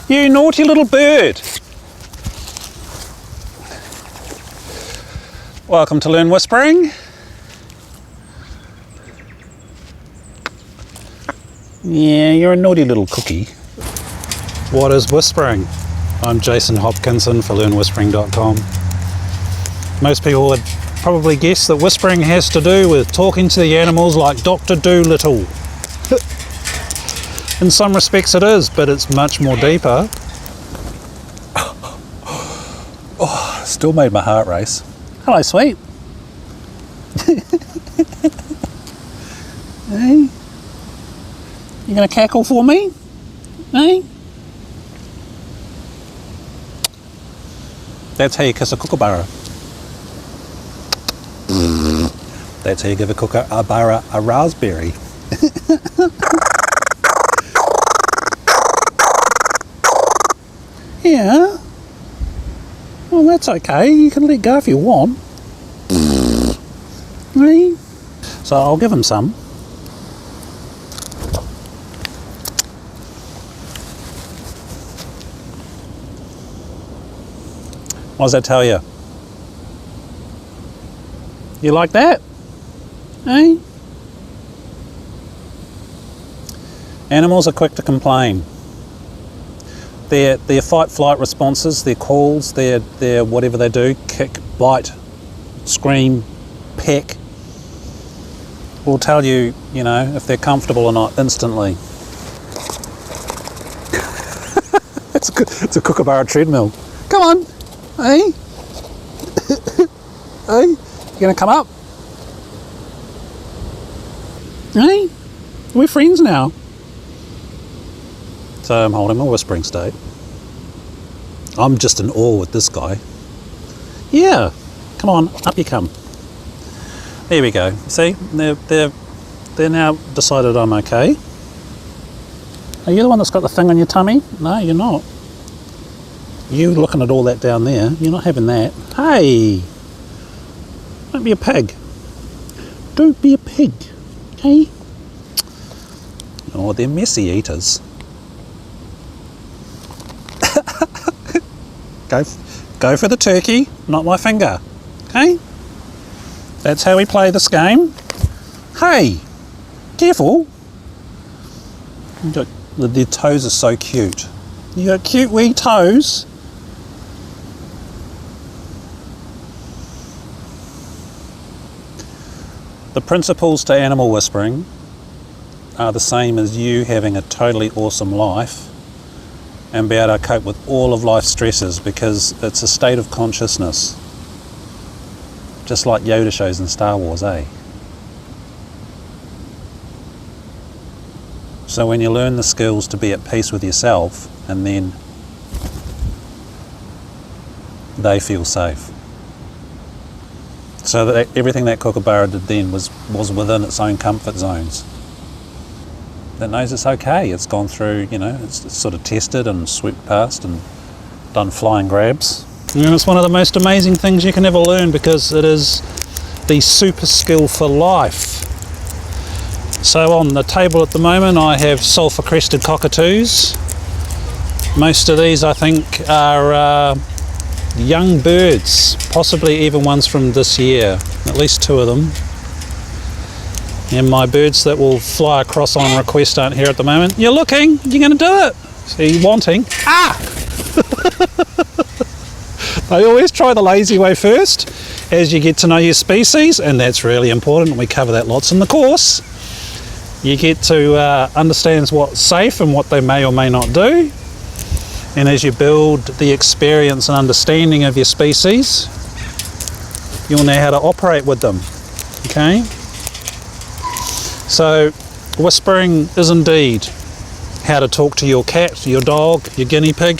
You naughty little bird. Welcome to Learn Whispering. Yeah, you're a naughty little cookie. What is whispering? I'm Jason Hopkinson for LearnWhispering.com. Most people would probably guess that whispering has to do with talking to the animals like Dr. Dolittle. In some respects it is, but it's much more deeper. Oh, still made my heart race. Hello, sweet. Hey? You gonna cackle for me? Hey? That's how you kiss a kookaburra. That's how you give a kookaburra a raspberry. Yeah. Well, that's okay. You can let go if you want. Hey? So I'll give him some. What does that tell you? You like that? Eh? Animals are quick to complain. Their fight-flight responses, their calls, their whatever they do, kick, bite, scream, peck, will tell you, you know, if they're comfortable or not instantly. It's a kookaburra treadmill. Come on, hey? Hey? You gonna come up? Hey? We're friends now. So I'm holding my whispering state. I'm just in awe with this guy. Yeah, come on, up you come. There we go. See, they're now decided I'm okay. Are you the one that's got the thing on your tummy? No, you're not. You looking at all that down there, you're not having that. Hey, don't be a pig. Don't be a pig, okay? Oh, they're messy eaters. Go for the turkey, not my finger, okay? That's how we play this game. Hey, careful. Their toes are so cute. You got cute wee toes. The principles to animal whispering are the same as you having a totally awesome life and be able to cope with all of life's stresses, because it's a state of consciousness. Just like Yoda shows in Star Wars, eh? So when you learn the skills to be at peace with yourself, and then they feel safe. So that everything that kookaburra did then was within its own comfort zones. That knows it's okay. It's gone through, you know, it's sort of tested and swept past and done flying grabs. And it's one of the most amazing things you can ever learn, because it is the super skill for life. So on the table at the moment I have sulphur-crested cockatoos. Most of these I think are young birds, possibly even ones from this year, at least 2 of them. And my birds that will fly across on request aren't here at the moment. You're looking, you're going to do it. So you're wanting. Ah! They always try the lazy way first as you get to know your species, and that's really important. We cover that lots in the course. You get to understand what's safe and what they may or may not do. And as you build the experience and understanding of your species, you'll know how to operate with them. Okay? So whispering is indeed how to talk to your cat, your dog, your guinea pig,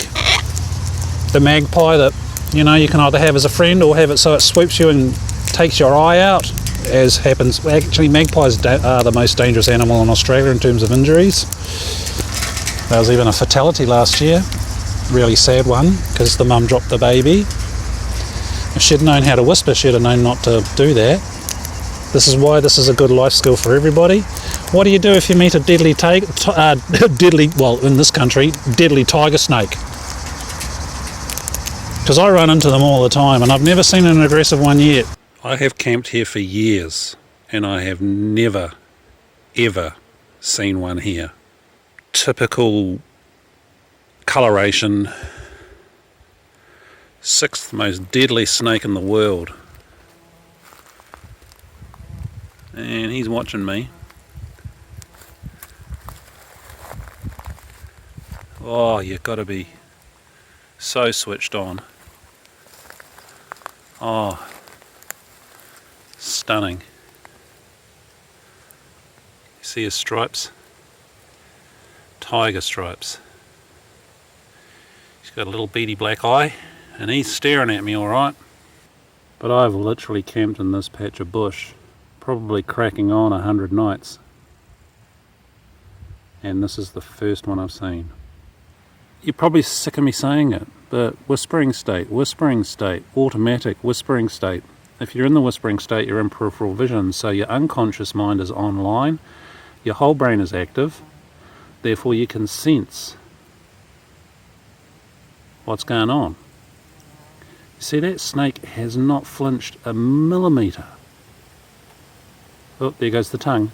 the magpie that, you know, you can either have as a friend or have it so it swoops you and takes your eye out, as happens. Actually, magpies are the most dangerous animal in Australia in terms of injuries. There was even a fatality last year, really sad one, because the mum dropped the baby. If she'd known how to whisper, she'd have known not to do that. This is why this is a good life skill for everybody. What do you do if you meet a deadly in this country, deadly tiger snake? Because I run into them all the time and I've never seen an aggressive one yet. I have camped here for years and I have never, ever seen one here. Typical coloration, 6th most deadly snake in the world. And he's watching me. Oh, you've got to be so switched on. Oh, stunning. You see his stripes? Tiger stripes. He's got a little beady black eye and he's staring at me alright. But I've literally camped in this patch of bush, probably cracking on 100 nights. And this is the first one I've seen. You're probably sick of me saying it, but whispering state, automatic whispering state. If you're in the whispering state, you're in peripheral vision, so your unconscious mind is online, your whole brain is active, therefore you can sense what's going on. You see, that snake has not flinched a millimetre. Oh, there goes the tongue.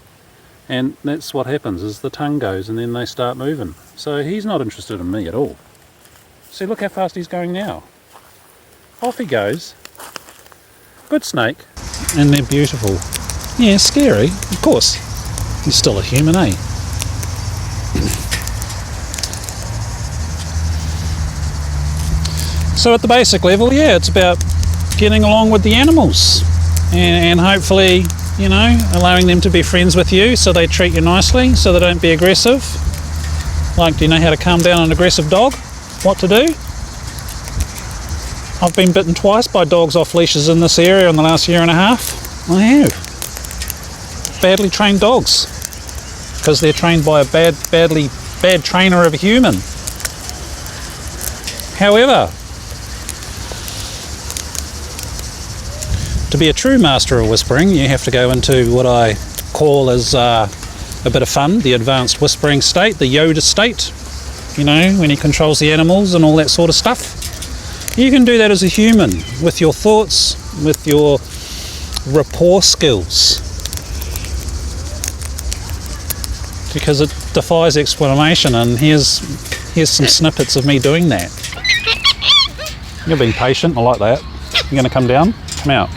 And that's what happens, is the tongue goes and then they start moving. So he's not interested in me at all. See, look how fast he's going now. Off he goes. Good snake. And they're beautiful. Yeah, scary, of course. He's still a human, eh? So at the basic level, yeah, it's about getting along with the animals. And hopefully, you know, allowing them to be friends with you so they treat you nicely, so they don't be aggressive. Like, do you know how to calm down an aggressive dog? What to do? I've been bitten twice by dogs off leashes in this area in the last year and a half. I have. Badly trained dogs. Because they're trained by a bad trainer of a human. However, to be a true master of whispering, you have to go into what I call as a bit of fun, the advanced whispering state, the Yoda state, you know, when he controls the animals and all that sort of stuff. You can do that as a human, with your thoughts, with your rapport skills, because it defies explanation, and here's some snippets of me doing that. You're being patient, I like that. You're going to come down? Come out.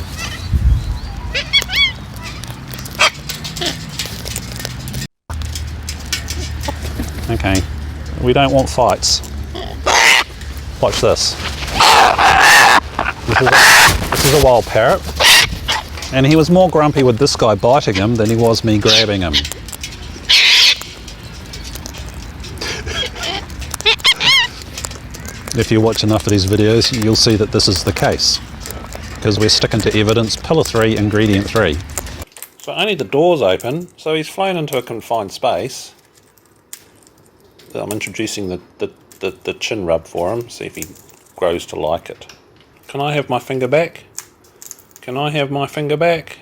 Okay, we don't want fights. Watch this. This is a wild parrot, and he was more grumpy with this guy biting him than he was me grabbing him. If you watch enough of these videos, you'll see that this is the case, because we're sticking to evidence, pillar 3, ingredient 3. So only the door's open, so he's flown into a confined space. I'm introducing the chin rub for him, see if he grows to like it. Can I have my finger back? Can I have my finger back?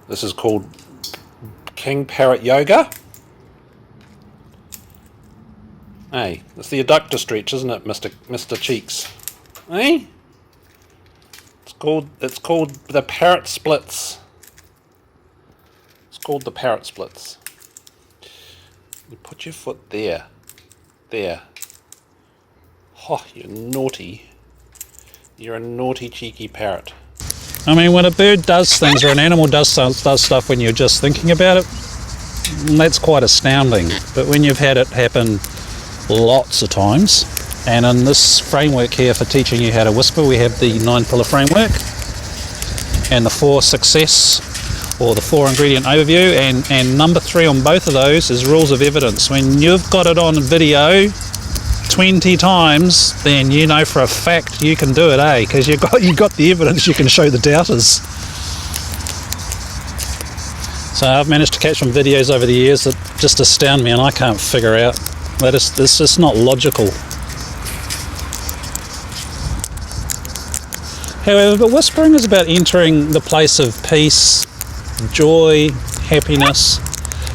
This is called King Parrot Yoga. Hey, it's the adductor stretch, isn't it, Mr. Cheeks? Hey? It's called the parrot splits. It's called the parrot splits. You put your foot there. There. Oh, you're naughty. You're a naughty, cheeky parrot. I mean, when a bird does things or an animal does stuff when you're just thinking about it, that's quite astounding. But when you've had it happen lots of times, and in this framework here for teaching you how to whisper, we have the 9-pillar framework and the 4 success, or the 4 ingredient overview, and number 3 on both of those is rules of evidence. When you've got it on video 20 times, then you know for a fact you can do it, eh? Because you got the evidence, you can show the doubters. So I've managed to catch some videos over the years that just astound me, and I can't figure out that it's just not logical. However, but whispering is about entering the place of peace, joy, happiness,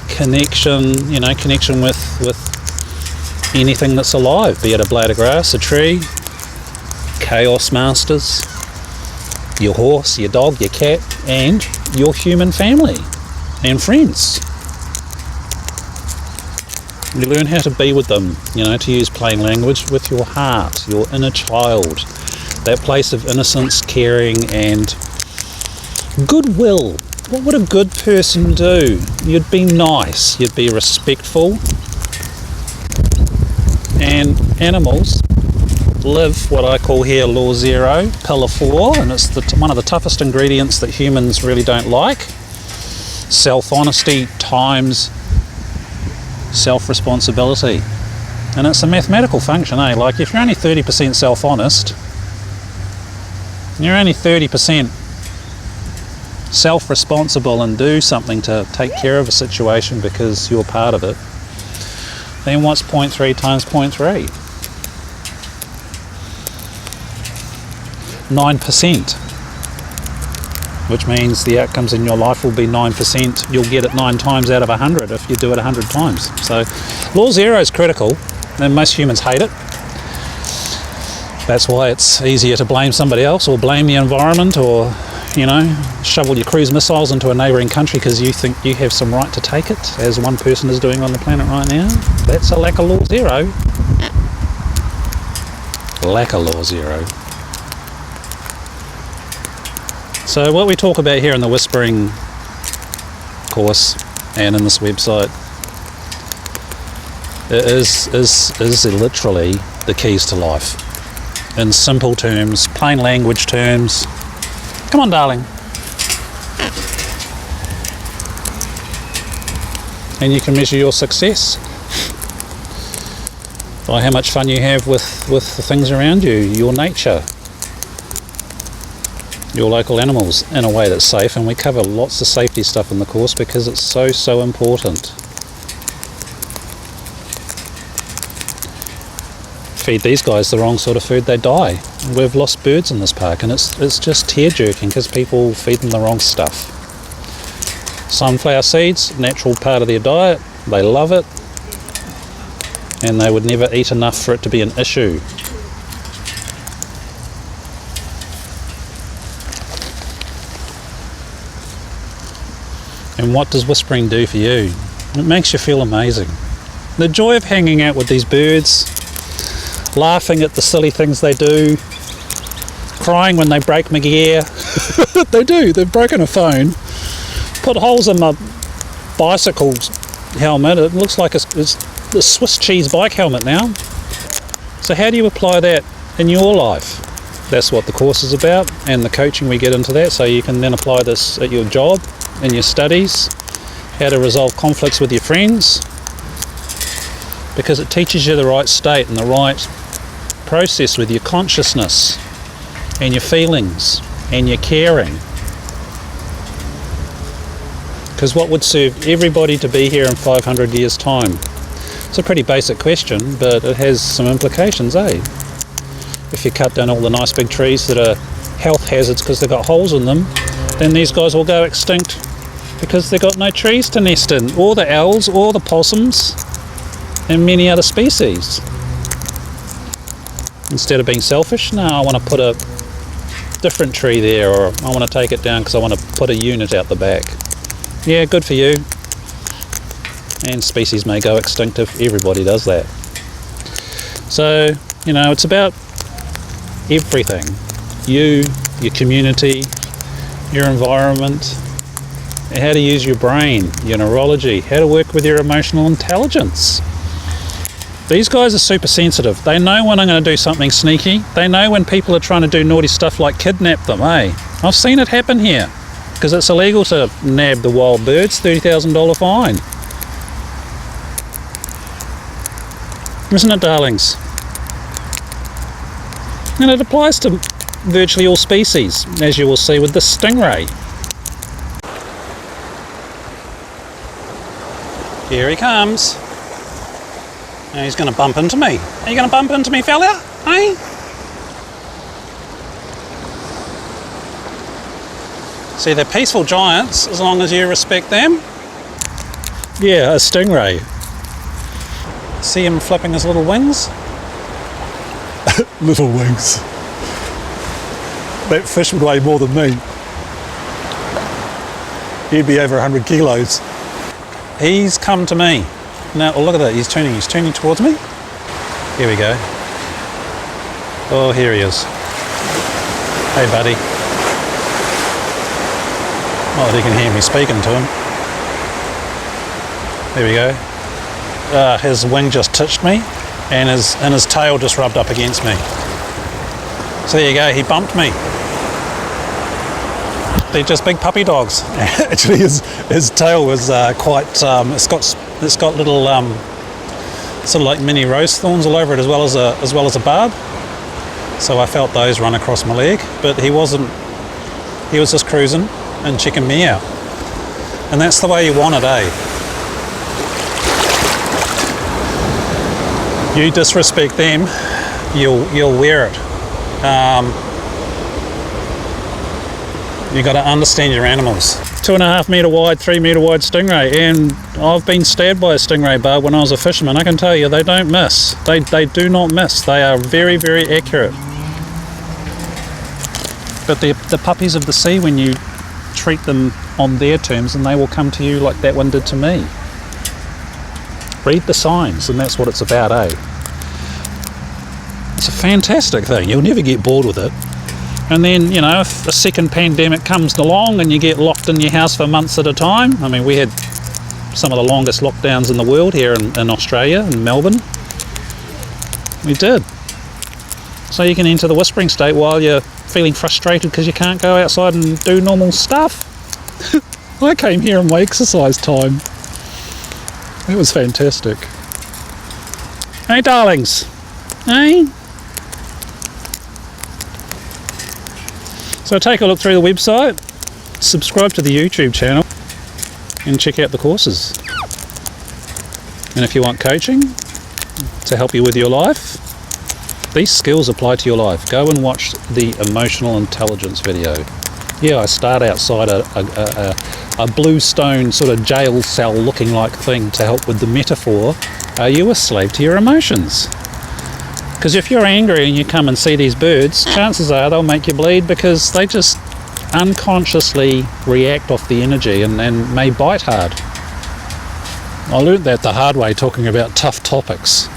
connection, connection with anything that's alive, be it a blade of grass, a tree, chaos masters, your horse, your dog, your cat, and your human family and friends. You learn how to be with them, to use plain language, with your heart, your inner child, that place of innocence, caring, and goodwill. What would a good person do? You'd be nice, you'd be respectful, and animals live what I call here law 0, pillar 4, and it's one of the toughest ingredients that humans really don't like. Self-honesty times self-responsibility. And it's a mathematical function, Like if you're only 30% self-honest, you're only 30% self-responsible and do something to take care of a situation because you're part of it, then what's 0.3 times 0.3? 9%, which means the outcomes in your life will be 9%. You'll get it 9 times out of 100 if you do it 100 times. So law 0 is critical, and most humans hate it. That's why it's easier to blame somebody else or blame the environment, or shovel your cruise missiles into a neighbouring country because you think you have some right to take it, as one person is doing on the planet right now. That's a lack of law 0. Lack of law 0. So what we talk about here in the Whispering course and in this website is literally the keys to life. In simple terms, plain language terms. Come on, darling. And you can measure your success by how much fun you have with the things around you, your nature, your local animals, in a way that's safe. And we cover lots of safety stuff in the course because it's so important. Feed these guys the wrong sort of food, they die. We've lost birds in this park, and it's just tear-jerking because people feed them the wrong stuff. Sunflower seeds, natural part of their diet, they love it, and they would never eat enough for it to be an issue. And what does whispering do for you? It makes you feel amazing. The joy of hanging out with these birds, laughing at the silly things they do, crying when they break my gear. They do, they've broken a phone, put holes in my bicycle helmet. It looks like it's the Swiss cheese bike helmet now. So how do you apply that in your life? That's what the course is about, and the coaching we get into that, so you can then apply this at your job, in your studies, how to resolve conflicts with your friends, because it teaches you the right state and the right process with your consciousness and your feelings and your caring. Because what would serve everybody to be here in 500 years' time? It's a pretty basic question, but it has some implications, If you cut down all the nice big trees that are health hazards because they've got holes in them, then these guys will go extinct because they've got no trees to nest in, or the owls, or the possums, and many other species. Instead of being selfish, no, I want to put a different tree there, or I want to take it down because I want to put a unit out the back. Yeah, good for you. And species may go extinct if everybody does that. So, it's about everything. You, your community, your environment, how to use your brain, your neurology, how to work with your emotional intelligence. These guys are super sensitive. They know when I'm going to do something sneaky. They know when people are trying to do naughty stuff like kidnap them, I've seen it happen here, because it's illegal to nab the wild birds, $30,000 fine. Isn't it, darlings? And it applies to virtually all species, as you will see with the stingray. Here he comes. And he's going to bump into me. Are you going to bump into me, fella? Hey? See, they're peaceful giants as long as you respect them. Yeah, a stingray. See him flipping his little wings? Little wings. That fish would weigh more than me. He'd be over 100 kilos. He's come to me. Now, oh, look at that, he's turning towards me. Here we go. Oh, here he is. Hey, buddy. Oh, he can hear me speaking to him. There we go. His wing just touched me, and his tail just rubbed up against me. So there you go, he bumped me. They're just big puppy dogs. Actually, his tail was quite. It's got little sort of like mini rose thorns all over it, as well as a barb. So I felt those run across my leg, but he wasn't. He was just cruising and checking me out, and that's the way you want it, eh? You disrespect them, you'll wear it. You got to understand your animals. 2.5 metre wide, 3 metre wide stingray, and I've been stabbed by a stingray barb when I was a fisherman. I can tell you, they don't miss. They do not miss. They are very, very accurate. But the puppies of the sea, when you treat them on their terms, and they will come to you like that one did to me. Read the signs, and that's what it's about, eh? It's a fantastic thing. You'll never get bored with it. And then, you know, if a second pandemic comes along and you get locked in your house for months at a time, I mean, we had some of the longest lockdowns in the world here in Australia, in Melbourne. We did. So you can enter the whispering state while you're feeling frustrated because you can't go outside and do normal stuff. I came here in my exercise time. It was fantastic. Hey, darlings. Hey. So take a look through the website, subscribe to the YouTube channel, and check out the courses. And if you want coaching to help you with your life, these skills apply to your life. Go and watch the emotional intelligence video. Yeah, I start outside a bluestone sort of jail cell looking like thing to help with the metaphor. Are you a slave to your emotions? Because if you're angry and you come and see these birds, chances are they'll make you bleed because they just unconsciously react off the energy and may bite hard. I learned that the hard way talking about tough topics.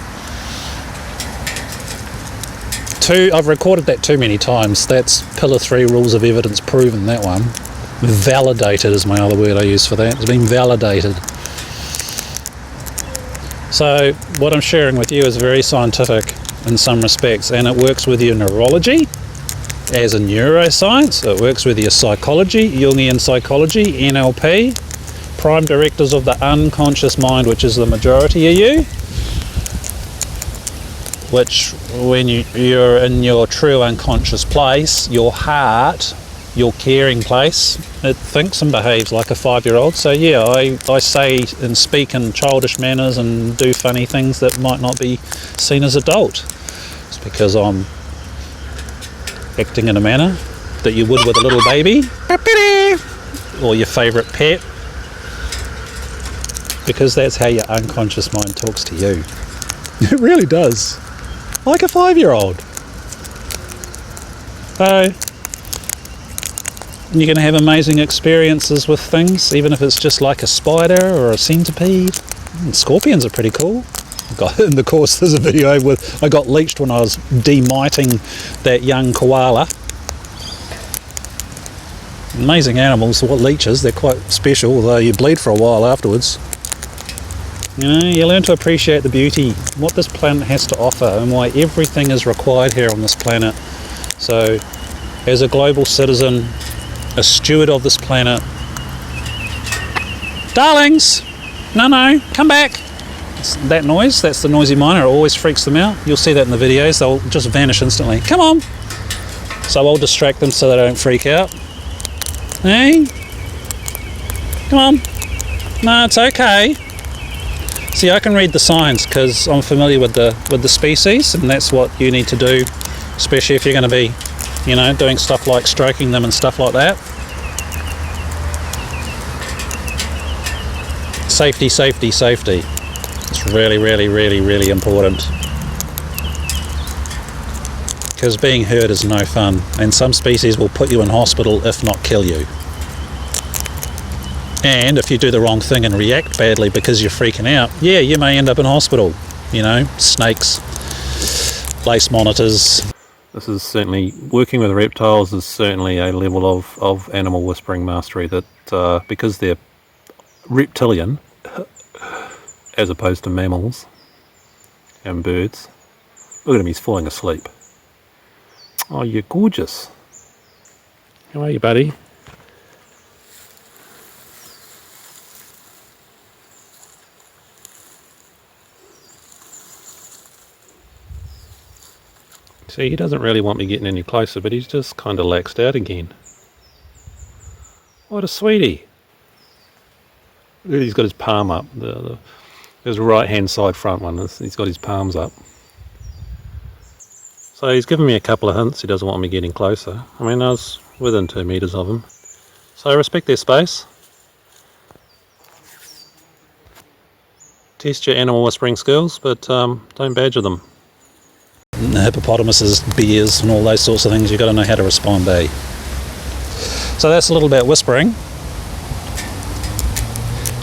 I've recorded that too many times. That's pillar 3 rules of evidence proven, that one. Validated is my other word I use for that. It's been validated. So what I'm sharing with you is very scientific in some respects, and it works with your neurology as a neuroscience. It works with your psychology, Jungian psychology, NLP, prime directives of the unconscious mind, which is the majority of you, which when you're in your true unconscious place, your heart, your caring place, it thinks and behaves like a 5-year-old. So yeah, I say and speak in childish manners and do funny things that might not be seen as adult. It's because I'm acting in a manner that you would with a little baby or your favourite pet, because that's how your unconscious mind talks to you. It really does. Like a 5-year-old. So you're going to have amazing experiences with things, even if it's just like a spider or a centipede. And scorpions are pretty cool. In the course, there's a video with I got leeched when I was demiting that young koala. Amazing animals. What leeches? They're quite special, although you bleed for a while afterwards. You know, you learn to appreciate the beauty, what this planet has to offer, and why everything is required here on this planet. So, as a global citizen, a steward of this planet. Darlings! No, come back! It's that noise, that's the noisy miner, it always freaks them out. You'll see that in the videos, they'll just vanish instantly. Come on! So I'll distract them so they don't freak out. Hey? Come on! No, it's okay. See, I can read the signs because I'm familiar with the species, and that's what you need to do, especially if you're going to be, you know, doing stuff like stroking them and stuff like that. Safety, safety, safety. It's really, really, really, really important. Because being hurt is no fun, and some species will put you in hospital if not kill you. And if you do the wrong thing and react badly because you're freaking out, yeah, you may end up in hospital. You know, snakes, lace monitors. This is certainly, working with reptiles is certainly a level of animal whispering mastery that, because they're reptilian, as opposed to mammals and birds. Look at him, he's falling asleep. Oh, you're gorgeous. How are you, buddy? See, he doesn't really want me getting any closer, but he's just kind of laxed out again. What a sweetie. Really, he's got his palm up. His right-hand side front one, he's got his palms up. So he's given me a couple of hints he doesn't want me getting closer. I mean, I was within 2 meters of him. So I respect their space. Test your animal whispering skills, but don't badger them. Hippopotamuses, bears and all those sorts of things, you've got to know how to respond, eh? So that's a little about whispering.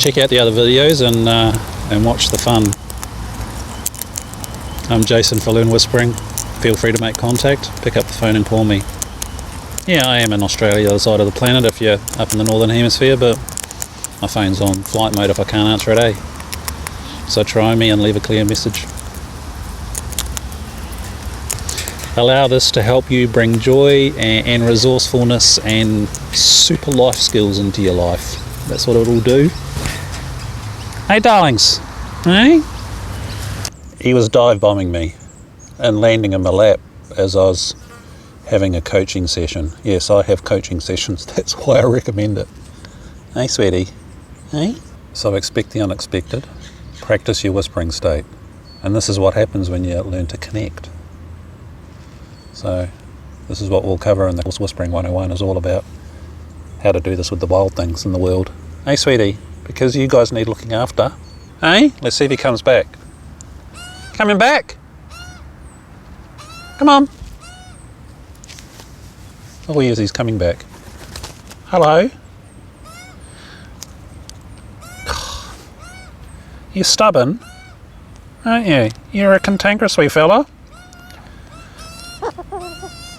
Check out the other videos and watch the fun. I'm Jason for LearnWhispering. Feel free to make contact, pick up the phone and call me. Yeah, I am in Australia, the other side of the planet if you're up in the northern hemisphere, but my phone's on flight mode if I can't answer it, eh? So try me and leave a clear message. Allow this to help you bring joy and resourcefulness and super life skills into your life. That's what it'll do. Hey darlings, hey? He was dive bombing me and landing in my lap as I was having a coaching session. Yes, I have coaching sessions, that's why I recommend it. Hey sweetie, hey? So expect the unexpected, practice your whispering state. And this is what happens when you learn to connect. So this is what we'll cover in the Whispering 101, is all about how to do this with the wild things in the world. Hey sweetie, because you guys need looking after. Hey, let's see if he comes back. Coming back? Come on. Oh yes, he's coming back. Hello. You're stubborn, aren't you? You're a cantankerous wee fella.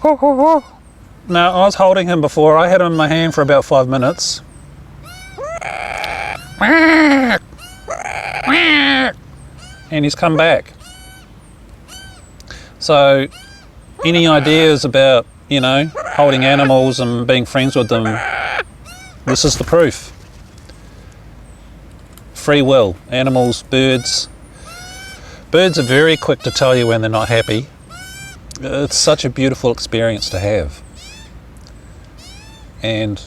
No, I was holding him before. I had him in my hand for about 5 minutes. And he's come back. So, any ideas about, you know, holding animals and being friends with them, this is the proof. Free will. Animals, birds. Birds are very quick to tell you when they're not happy. It's such a beautiful experience to have. And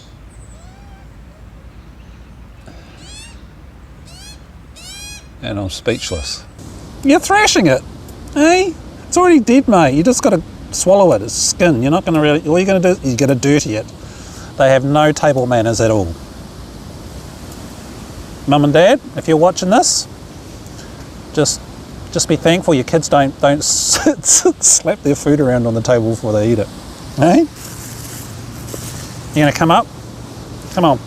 I'm speechless. You're thrashing it, eh? It's already dead, mate. You just got to swallow it. It's skin. You're not going to really. All you're going to do is you're going to dirty it. They have no table manners at all. Mum and Dad, if you're watching this, just be thankful your kids don't slap their food around on the table before they eat it. Hey? You gonna come up? Come on.